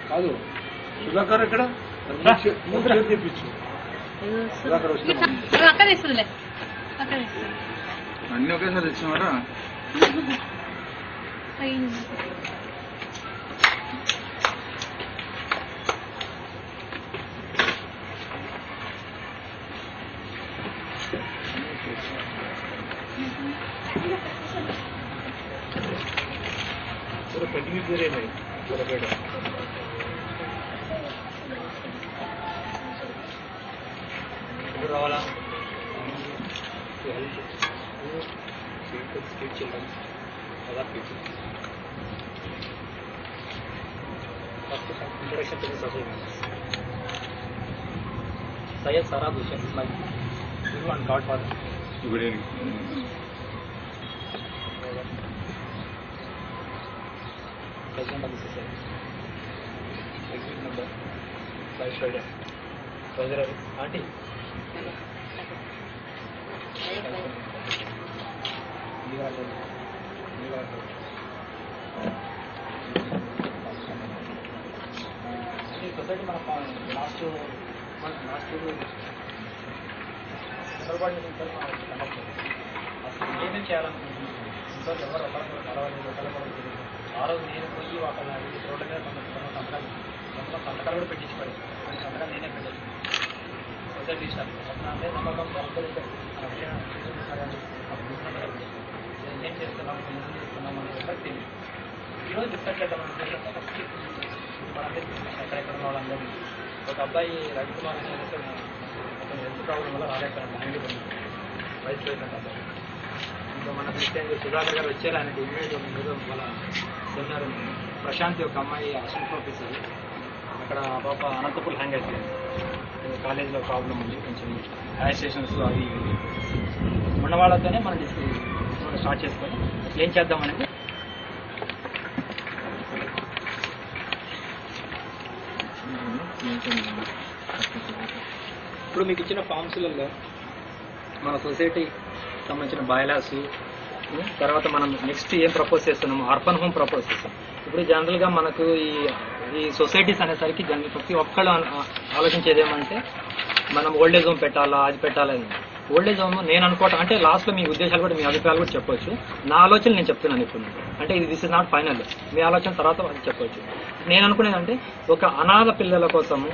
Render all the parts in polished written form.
కాదు సుధాకర్ ఎక్కడ తెప్పించు అన్నీ ఒకేసారి తెచ్చినారా कटिंग पूरे नहीं पूरा बेटा रावाला speed children other people first introduction to the society Syed Sara Hussain my guru and godfather good evening president of the society, exhibit number, vice president, treasurer, auntie. Society మన లాస్ట్ చంద్రబాబు అసలు ఏమేమి చేయాలనుకుంటున్నాం ఇంట్లో ఎవరు ఒకరు ఆ రోజు నేను పోయి వాళ్ళ రోడ్ల మీద సంతకాలు కూడా పెట్టించుకోవాలి సంతకాలు నేనే పెట్టాను సొసైటీ ఇష్టాలు అంటే నమ్మకంతో అందరూ ఏం చేస్తున్నాం ఎందుకు చేస్తున్నాం అనేది కూడా తెలియదు ఈరోజు డిస్కస్ చేద్దామని ఫస్ట్ మనందరికీ ఎక్కడెక్కడ ఉన్న వాళ్ళందరినీ ఒక అబ్బాయి రవికుమార్ అనే హెల్త్ ప్రాబ్లం వల్ల రాలేకపోయాను హ్యాండిల్ వైస్ ప్రెసిడెంట్ అబ్బాయి ఇంకా మన క్రిస్టియన్ సుధాకర్ గారు వచ్చారు ఆయనకి ఇమ్మీడియట్ మీద వాళ్ళ సెమినార్ ప్రశాంత్ యొక్క అమ్మాయి అసిస్టెంట్ ప్రొఫెసర్ అక్కడ పాప అనంతపూర్ హ్యాంగ్ అయిపోయింది కాలేజీలో ప్రాబ్లం ఉంది కొంచెం అజిస్ట్రేషన్స్ అవి ఇవి ఉన్న వాళ్ళతోనే మనం స్టార్ట్ చేసుకొని ఏం చేద్దామనేది ఇప్పుడు మీకు ఇచ్చిన ఫామ్స్లలో మన సొసైటీ సంబంధించిన బయలాస్ తర్వాత మనం నెక్స్ట్ ఏం ప్రపోజ్ చేస్తున్నాము అర్బన్ హోమ్ ప్రపోజ్ చేస్తాం ఇప్పుడు జనరల్గా మనకు ఈ సొసైటీస్ అనేసరికి జనరల్ ప్రతి ఒక్కళ్ళు ఆలోచించేది ఏమంటే మనం ఓల్డేజ్ హోమ్ పెట్టాలా అది పెట్టాలని ఓల్డేజ్ హోమ్ నేను అనుకోవటం అంటే లాస్ట్లో మీ ఉద్దేశాలు కూడా మీ అభిప్రాయాలు కూడా చెప్పొచ్చు నా ఆలోచన నేను చెప్తున్నాను ఇప్పుడు అంటే ఇది దిస్ ఇస్ నాట్ ఫైనల్ మీ ఆలోచన తర్వాత అది చెప్పొచ్చు నేను అనుకునేది అంటే ఒక అనాథ పిల్లల కోసము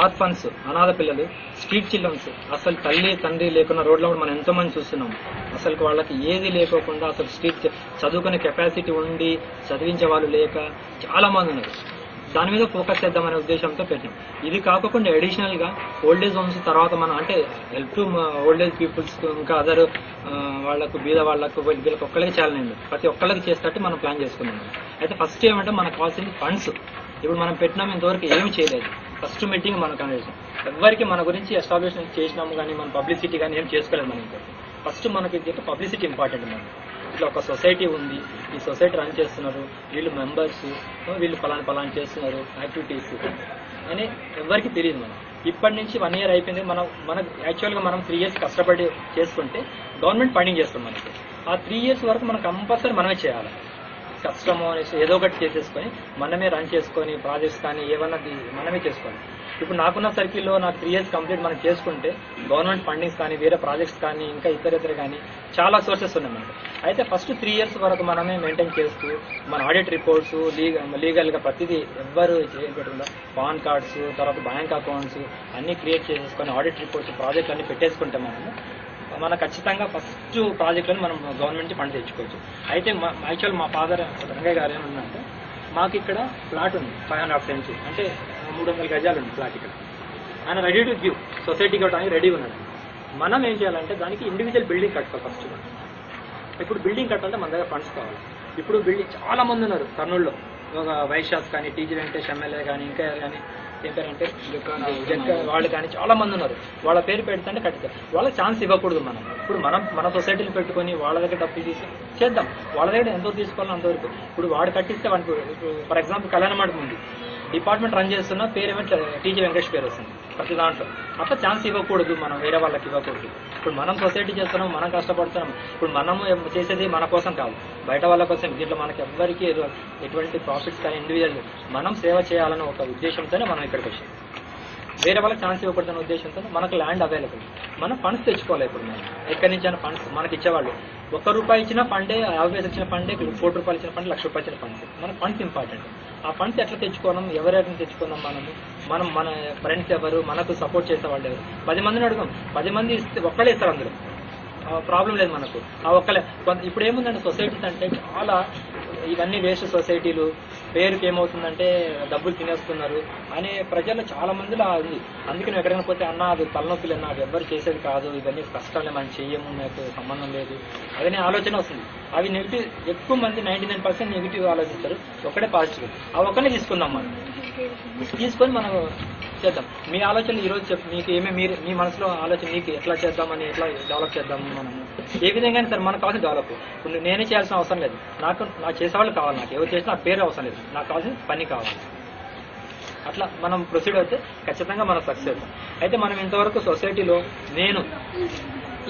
ఆర్ఫన్స్ అనాథ పిల్లలు స్ట్రీట్ చిల్డ్రన్స్ అసలు తల్లి తండ్రి లేకుండా రోడ్లో కూడా మనం ఎంతోమంది చూస్తున్నాం అసలు వాళ్ళకి ఏది లేకోకుండా అసలు స్ట్రీట్ చదువుకునే కెపాసిటీ ఉండి చదివించే వాళ్ళు లేక చాలామంది ఉన్నారు దాని మీద ఫోకస్ చేద్దామనే ఉద్దేశంతో పెట్టాం ఇది కాకుండా అడిషనల్గా ఓల్డేజ్ హోమ్స్ తర్వాత మనం అంటే హెల్ప్ టు ఓల్డేజ్ పీపుల్స్ ఇంకా అదర్ వాళ్ళకు బీద వాళ్ళకు వీళ్ళకి ఒక్కరికి చేయాలని ప్రతి ఒక్కరికి చేసేటట్టు మనం ప్లాన్ చేసుకున్నాం అయితే ఫస్ట్ ఏమంటే మనకు కావాల్సింది ఫండ్స్ ఇప్పుడు మనం పెట్టినాం ఇంతవరకు ఏమీ చేయలేదు ఫస్ట్ మీటింగ్ మనకు అనేది ఎవరికి మన గురించి ఎస్టాబ్లిష్మెంట్ చేసినాము కానీ మన పబ్లిసిటీ కానీ ఏం చేసుకోలేదు మనం ఇంకా ఫస్ట్ మనకి పబ్లిసిటీ ఇంపార్టెంట్ మనకి ఇట్లా ఒక సొసైటీ ఉంది ఈ సొసైటీ రన్ చేస్తున్నారు వీళ్ళు మెంబర్స్ వీళ్ళు పలానా చేస్తున్నారు యాక్టివిటీస్ అని ఎవరికి తెలియదు మనం ఇప్పటి నుంచి 1 year అయిపోయింది మనకు యాక్చువల్గా మనం 3 years కష్టపడి చేసుకుంటే గవర్నమెంట్ ఫండింగ్ చేస్తాం మనకి ఆ 3 years వరకు మనం కంపల్సరీ మనమే చేయాలి కష్టము అనేసి ఏదో ఒకటి చేసేసుకొని మనమే రన్ చేసుకొని ప్రాజెక్ట్స్ కానీ ఏమన్నా మనమే చేసుకోవాలి ఇప్పుడు నాకున్న సర్కిల్లో నాకు 3 years కంప్లీట్ మనం చేసుకుంటే గవర్నమెంట్ ఫండింగ్స్ కానీ వేరే ప్రాజెక్ట్స్ కానీ ఇంకా ఇతర కానీ చాలా సోర్సెస్ ఉన్నాయి మనకి అయితే ఫస్ట్ 3 years వరకు మనమే మెయింటైన్ చేస్తూ మన ఆడిట్ రిపోర్ట్స్ లీగల్గా ప్రతిదీ ఎవ్వరు చేయకుండా పాన్ కార్డ్స్ తర్వాత బ్యాంక్ అకౌంట్స్ అన్నీ క్రియేట్ చేసేసుకొని ఆడిట్ రిపోర్ట్స్ ప్రాజెక్ట్ అన్నీ పెట్టేసుకుంటే మన ఖచ్చితంగా ఫస్ట్ ప్రాజెక్టులను మనం గవర్నమెంట్ నుంచి ఫండ్ తెచ్చుకోవచ్చు అయితే యాక్చువల్ మా ఫాదర్ రంగయ్య గారు ఏమన్నంటే మాకు ఇక్కడ ప్లాట్ ఉంది 500 cents అంటే 300 గజాలు ఉంది ప్లాట్ ఇక్కడ ఆయన రెడీ టు గివ్ సొసైటీకి ఇవ్వడానికి రెడీ ఉన్నాడు మనం ఏం చేయాలంటే దానికి ఇండివిజువల్ బిల్డింగ్ కట్టుకోవాలి ఫస్ట్ ఇప్పుడు బిల్డింగ్ కట్టాలంటే మన దగ్గర ఫండ్స్ కావాలి ఇప్పుడు బిల్డింగ్ చాలా మంది ఉన్నారు కర్నూలులో ఒక వైశ్యాస్ కానీ టీజీ వెంకటేష్ ఎమ్మెల్యే కానీ ఇంకా కానీ ఏం పేరంటే వాళ్ళు కానీ చాలా మంది ఉన్నారు వాళ్ళ పేరు పెడితే కట్టిస్తారు వాళ్ళకి ఛాన్స్ ఇవ్వకూడదు మనం ఇప్పుడు మన సొసైటీని పెట్టుకొని వాళ్ళ దగ్గర డబ్బు తీసి చేద్దాం వాళ్ళ దగ్గర ఎంతో తీసుకోవాలని అంతవరకు ఇప్పుడు వాడు కట్టిస్తే వాడికి ఫర్ ఎగ్జాంపుల్ కళ్యాణ మండపం ఉంది డిపార్ట్మెంట్ రన్ చేస్తున్న పేరు ఏమో టీజీ వెంకటేష్ పేరు వస్తుంది ప్రతి దాంట్లో. అట్లా ఛాన్స్ ఇవ్వకూడదు, మనం వేరే వాళ్ళకి ఇవ్వకూడదు. ఇప్పుడు మనం సొసైటీ చేస్తున్నాం, మనం కష్టపడుతున్నాం. ఇప్పుడు మనం చేసేది మన కోసం కాదు, బయట వాళ్ళ కోసం. దీంట్లో మనకి ఎవ్వరికి ఎటువంటి ప్రాఫిట్స్ కానీ ఇండివిజువల్ మనం సేవ చేయాలన్న ఒక ఉద్దేశంతోనే మనం ఇక్కడికి వచ్చాం. వేరే వాళ్ళకి ఛాన్స్ ఇవ్వకూడదన్న ఉద్దేశంతో మనకు ల్యాండ్ అవైలబుల్, మనం ఫండ్స్ తెచ్చుకోవాలి. ఇప్పుడు మనం ఎక్కడి నుంచి అయినా ఫండ్స్ మనకి ఇచ్చేవాళ్ళు ₹1 ఇచ్చిన ఫండే, 50 పైసలు ఇచ్చిన ఫండే, ₹1,00,00,000 ఇచ్చిన ఫండ్, ₹1,00,000 ఇచ్చిన ఫండ్స్. మనకు ఫండ్స్ ఇంపార్టెంట్. ఆ ఫండ్స్ ఎట్లా తెచ్చుకోవడం, ఎవరెవరిని తెచ్చుకుందాం, మనం మన ఫ్రెండ్స్ ఎవరు, మనకు సపోర్ట్ చేసే వాళ్ళు ఎవరు. 10 మందిని అడుగుదాం, 10 మంది ఇస్తే ఒక్కడే ఇస్తారు, అందులో ప్రాబ్లం లేదు మనకు. ఆ ఒక్కలే. ఇప్పుడు ఏముందంటే సొసైటీస్ అంటే చాలా ఇవన్నీ వేస్ట్ సొసైటీలు, పేరుకి ఏమవుతుందంటే డబ్బులు తినేస్తున్నారు అనే ప్రజల్లో చాలా మందిలో ఉంది. అందుకే నువ్వు ఎక్కడికైనా పోతే అన్న అది తలనొప్పిలు అన్న, అది ఎవ్వరు చేసేది కాదు, ఇవన్నీ కష్టాలే, మనం చెయ్యము, నాకు సంబంధం లేదు అదనే ఆలోచన వస్తుంది. అవి నెగిటివ్, ఎక్కువ మంది 99% నెగిటివ్ ఆలోచిస్తారు, ఒక్కడే పాజిటివ్. ఆ ఒక్కనే తీసుకుందాం, మనం తీసుకొని మనం చేద్దాం. మీ ఆలోచనలు ఈరోజు మీకు మీరు మీ మనసులో ఆలోచన, మీకు ఎట్లా చేద్దామని, ఎట్లా డెవలప్ చేద్దాం, మనము ఏ విధంగా సరే మనకు కావాల్సిన డెవలప్. ఇప్పుడు నేనే చేయాల్సిన అవసరం లేదు, నాకు చేసేవాళ్ళు కావాలి, నాకు ఎవరు చేసినా నాకు పేరు అవసరం లేదు, నాకు కావాల్సిన పని కావాలి. అట్లా మనం ప్రొసీడ్ అయితే ఖచ్చితంగా మనం సక్సెస్ అవుతాం. అయితే మనం ఇంతవరకు సొసైటీలో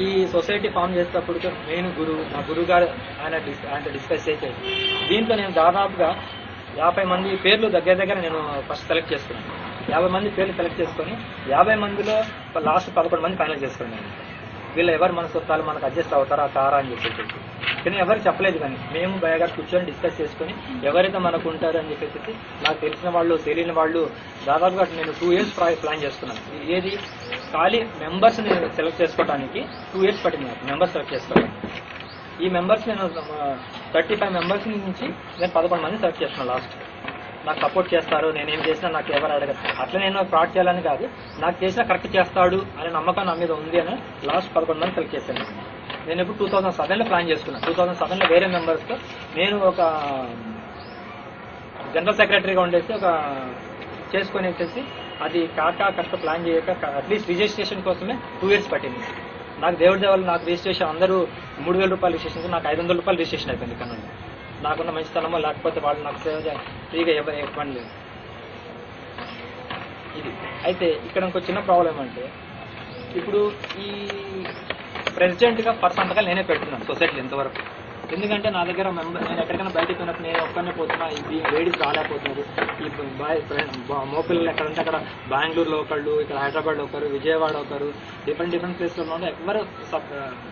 ఈ సొసైటీ ఫామ్ చేసేటప్పుడు నేను నా గురువు గారు ఆయన డిస్కస్ చేసేది. దీంట్లో నేను దాదాపుగా 50 మంది పేర్లు దగ్గర నేను ఫస్ట్ సెలెక్ట్ చేసుకున్నాను. 50 మంది పేర్లు సెలెక్ట్ చేసుకొని 50 మందిలో లాస్ట్ 11 మంది ఫైనల్ చేసుకున్నాను. వీళ్ళు ఎవరు మన సొత్తాలు మనకు అడ్జస్ట్ అవుతారా కారా అని చెప్పేసి. కానీ ఎవరు చెప్పలేదు, కానీ మేము భయగారు కూర్చొని డిస్కస్ చేసుకొని ఎవరైతే మనకు ఉంటారు అని చెప్పేసి నాకు తెలిసిన వాళ్ళు, తెలియని వాళ్ళు దాదాపుగా నేను 2 years ప్లాన్ చేసుకున్నాను. ఏది ఖాళీ మెంబర్స్ని సెలెక్ట్ చేసుకోవడానికి 2 years పట్టింది నాకు మెంబర్స్ సెలెక్ట్ చేసుకోవడానికి. ఈ మెంబర్స్ నేను 35 మెంబర్స్ నుంచి నేను 11 మంది సెలెక్ట్ చేస్తున్నాను. లాస్ట్ నాకు సపోర్ట్ చేస్తారు, నేనేం చేసినా నాకు ఎవరు అడగదు, అట్లా నేను ఫ్రాడ్ చేయాలని కాదు, నాకు చేసినా కరెక్ట్ చేస్తాడు అనే నమ్మకం నా మీద ఉంది అని లాస్ట్ 11 మంది సెలెక్ట్ చేశాను. నేను ఇప్పుడు 2007లో ప్లాన్ చేసుకున్నాను. 2007లో వేరే మెంబర్స్తో నేను ఒక జనరల్ సెక్రటరీగా ఉండేసి ఒక చేసుకొని వచ్చేసి అది కరెక్ట్ ప్లాన్ చేయక అట్లీస్ట్ రిజిస్ట్రేషన్ కోసమే 2 years పట్టింది. నాకు దేవుడి దేవాళ్ళు నాకు రిజిస్ట్రేషన్ అందరూ ₹3,000 రిజిస్ట్రేషన్, నాకు ₹500 రిజిస్ట్రేషన్ అయిపోయింది. కన్నా నాకున్న మంచితనమో లేకపోతే వాళ్ళు నాకు సేవ ఫ్రీగా ఇవ్వండి లేదు ఇది. అయితే ఇక్కడ ఇంకో చిన్న ప్రాబ్లం ఏమంటే, ఇప్పుడు ఈ ప్రెసిడెంట్గా సంతకాలు నేనే పెడుతున్నాను సొసైటీలో ఇంతవరకు. ఎందుకంటే నా దగ్గర నేను ఎక్కడికైనా బయటకు పోయినప్పుడు నేను ఒక్కనే పోతున్నా, ఇది లేడీస్ రాలేకపోతున్నారు. ఈ మోపిల్లలు ఎక్కడంటే అక్కడ బెంగళూరులో ఒకళ్ళు, ఇక్కడ హైదరాబాద్లో ఒకరు, విజయవాడ ఒకరు, డిఫరెంట్ ప్లేస్లో ఉన్నారు. ఎవరు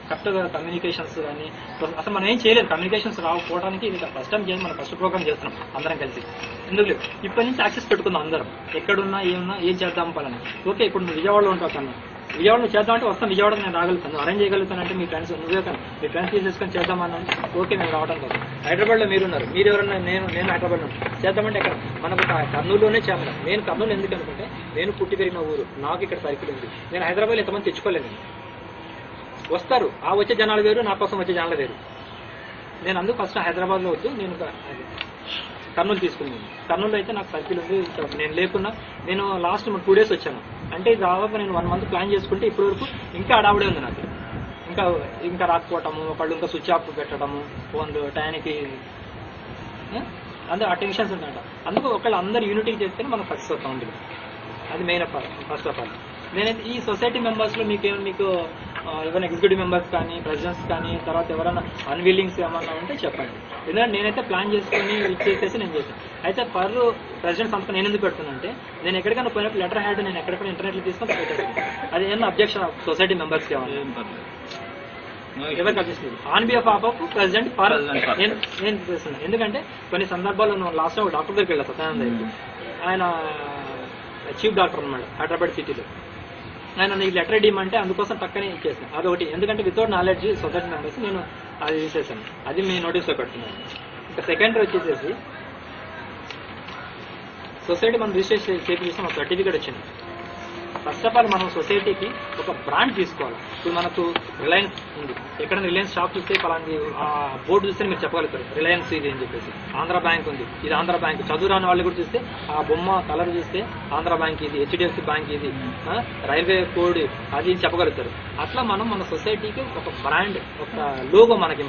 కరెక్ట్గా కమ్యూనికేషన్స్ కానీ అసలు మనం ఏం చేయలేదు. కమ్యూనికేషన్స్ రాకపోవడానికి ఇది ఫస్ట్ టైం చేసి మనం ఫస్ట్ ప్రోగ్రామ్ చేస్తున్నాం అందరం కలిసి. ఎందుకు లేదు, ఇప్పటి నుంచి యాక్సెస్ పెట్టుకుందాం అందరం, ఎక్కడున్నా ఏం చేద్దాం పని. ఓకే, ఇప్పుడు నువ్వు విజయవాడలో ఉంటావు కన్నా, విజయవాడలో చేద్దామంటే వస్తాం, విజయవాడలో నేను రాగలుగుతాను, అరేంజ్ చేయగలుగుతానంటే మీ ఫ్రెండ్స్ మీ ఫ్రెండ్స్ తీసేసుకొని చేద్దామన్నా ఓకే నేను రావడం కాదు. హైదరాబాద్లో మీరున్నారు, మీరు ఎవరన్నా నేను హైదరాబాద్లో చేద్దామంటే ఎక్కడ మనకు కర్నూలులోనే చేద్దాం. నేను కర్నూలు ఎందుకు అనుకుంటే నేను పుట్టి పెరిగిన ఊరు, నాకు ఇక్కడ సర్కిల్ ఉంది. నేను హైదరాబాద్లో ఎంతమంది తెచ్చుకోలేదు. వస్తారు, ఆ వచ్చే జనాలు వేరు, నా కోసం వచ్చే జనాలు వేరు. నేను అందుకు ఫస్ట్ హైదరాబాద్లో వద్దు, నేను కర్నూలు తీసుకున్నాను. కర్నూలు అయితే నాకు సర్కిల్ ఉంది, నేను లేకున్నా నేను లాస్ట్ 2 days వచ్చాను. అంటే దాదాపు నేను 1 month ప్లాన్ చేసుకుంటే ఇప్పటి వరకు ఇంకా అడావుడే ఉంది నాకు. ఇంకా రాకపోవటము, ఒకళ్ళు ఇంకా స్విచ్ ఆఫ్ పెట్టడము, ఫోన్లు టైంకి అందరూ ఆ టెన్షన్స్ ఉంటాయంట. అందుకు ఒకళ్ళు అందరు యూనిటీకి చేస్తేనే మనం సక్సెస్ అవుతాం ఉంటుంది. అది మెయిన్ ఫస్ట్ ఆఫ్ ఆల్. నేనైతే ఈ సొసైటీ మెంబర్స్లో మీకు ఏమైనా ఎగ్జిక్యూటివ్ మెంబర్స్ కానీ, ప్రెసిడెంట్స్ కానీ, తర్వాత ఎవరైనా అన్విల్లింగ్స్ ఏమన్నా ఉంటే చెప్పండి. ఎందుకంటే నేనైతే ప్లాన్ చేసుకొని ఇచ్చేసేసి నేను చేశాను. అయితే ప్రెసిడెంట్ సంస్థ నేను ఎందుకు పెడుతున్నానంటే, నేను ఎక్కడికైనా పోయినప్పుడు లెటర్ హ్యాడ్ నేను ఎక్కడికైనా ఇంటర్నెట్లో తీసుకొని పెట్టాను. అది ఏమన్నా అబ్జెక్షన్ సొసైటీ మెంబర్స్కి ఏమన్నా ఎవరికి అబ్జెక్షన్ లేదు. ఆన్ బిహాఫ్ ఆఫ్ ప్రెసిడెంట్ నేను చేస్తున్నాను. ఎందుకంటే కొన్ని సందర్భాల్లో లాస్ట్ టైం డాక్టర్ దగ్గరికి వెళ్ళాను, సత్యానంద దగ్గరికి. ఆయన చీఫ్ డాక్టర్ అన్నమాట హైదరాబాద్ సిటీలో. ఆయన నీకు లెటర్ ఇవ్వమంటే అందుకోసం పక్కనే ఇచ్చేసాను. అదొకటి. ఎందుకంటే వితౌట్ నాలెడ్జ్ సొసైటీ మెంబర్స్ నేను అది తీసేసాను. అది మీ నోటీస్లో పెడుతున్నాను. ఇంకా సెకండరీ వచ్చేసేసి సొసైటీ మనం రిజిస్ట్రేషన్ చేయించిన ఒక సర్టిఫికేట్ వచ్చింది. ఫస్ట్ ఆఫ్ ఆల్ మనం సొసైటీకి ఒక బ్రాండ్ తీసుకోవాలి. ఇప్పుడు మనకు రిలయన్స్ ఉంది, ఎక్కడైనా రిలయన్స్ షాప్ చూస్తే పలాంటి ఆ బోర్డు చూస్తే మీరు చెప్పగలుగుతారు రిలయన్స్ ఇది అని చెప్పేసి. ఆంధ్ర బ్యాంక్ ఉంది, ఇది ఆంధ్ర బ్యాంక్. చదువురాని వాళ్ళు కూడా చూస్తే ఆ బొమ్మ కలర్ చూస్తే ఆంధ్ర బ్యాంక్ ఇది, HDFC బ్యాంక్ ఇది, రైల్వే కోడ్ అది చెప్పగలుగుతారు. అట్లా మనం మన సొసైటీకి ఒక బ్రాండ్, ఒక లోగో మనకి